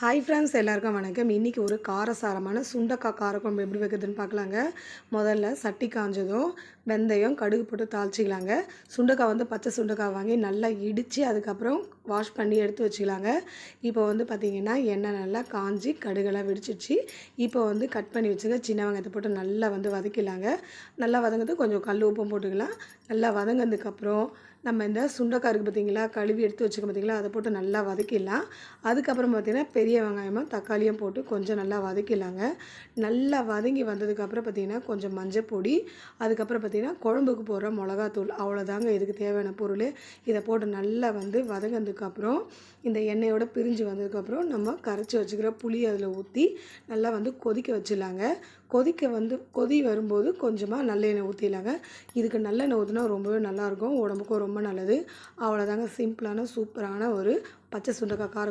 Hi friends, எல்லாருக்கும் வணக்கம். இன்றைக்கி ஒரு காரசாரமான சுண்டக்காய் காரக்குழம்பு எப்படி வைக்கிறதுன்னு பார்க்கலாங்க. முதல்ல சட்டி காஞ்சதும் வெந்தயம் கடுகு போட்டு தாளிச்சிக்கலாங்க. சுண்டக்காய் பச்சை சுண்டக்காய் வாங்கி நல்லா இடித்து அதுக்கப்புறம் வாஷ் பண்ணி எடுத்து வச்சுக்கலாங்க. இப்போ பார்த்திங்கன்னா எண்ணெய் நல்லா காஞ்சி கடுகெல்லாம் வெடிச்சிடுச்சு. இப்போ கட் பண்ணி வச்சுக்க சின்ன வெங்காயத்தை போட்டு நல்லா வதக்கிடலாங்க. நல்லா வதங்கிறது கொஞ்சம் கல் உப்பும் போட்டுக்கலாம். நல்லா வதங்கினதுக்கப்புறம் நம்ம இந்த சுண்டக்காய் இருக்குது பார்த்திங்களா, கழுவி எடுத்து வச்சுக்க பார்த்திங்களா, அதை போட்டு நல்லா வதக்கிடலாம். அதுக்கப்புறம் பார்த்திங்கன்னா பெரிய வெங்காயமும் தக்காளியும் போட்டு கொஞ்சம் நல்லா வதக்கிடலாங்க. நல்லா வதங்கி வந்ததுக்கப்புறம் பார்த்திங்கன்னா கொஞ்சம் மஞ்சள் பொடி, அதுக்கப்புறம் பார்த்திங்கன்னா குழம்புக்கு போடுற மிளகாத்தூள், அவ்வளோதாங்க இதுக்கு தேவையான பொருள். இதை போட்டு நல்லா வதங்கினதுக்கப்புறம் இந்த எண்ணெயோடு பிரிஞ்சு வந்ததுக்கப்புறம் நம்ம கரைச்சி வச்சுக்கிற புளி அதில் ஊற்றி நல்லா கொதிக்க வச்சிடலாங்க. கொதி வரும்போது கொஞ்சமாக நல்லெண்ணெய் ஊற்றிடலாங்க. இதுக்கு நல்லெண்ணெய் ஊற்றினா ரொம்பவே நல்லாயிருக்கும், உடம்புக்கும் ரொம்ப நல்லது. அவ்வளோதாங்க, சிம்பிளான சூப்பரான ஒரு பச்சை சுண்டக்காய் காரம்.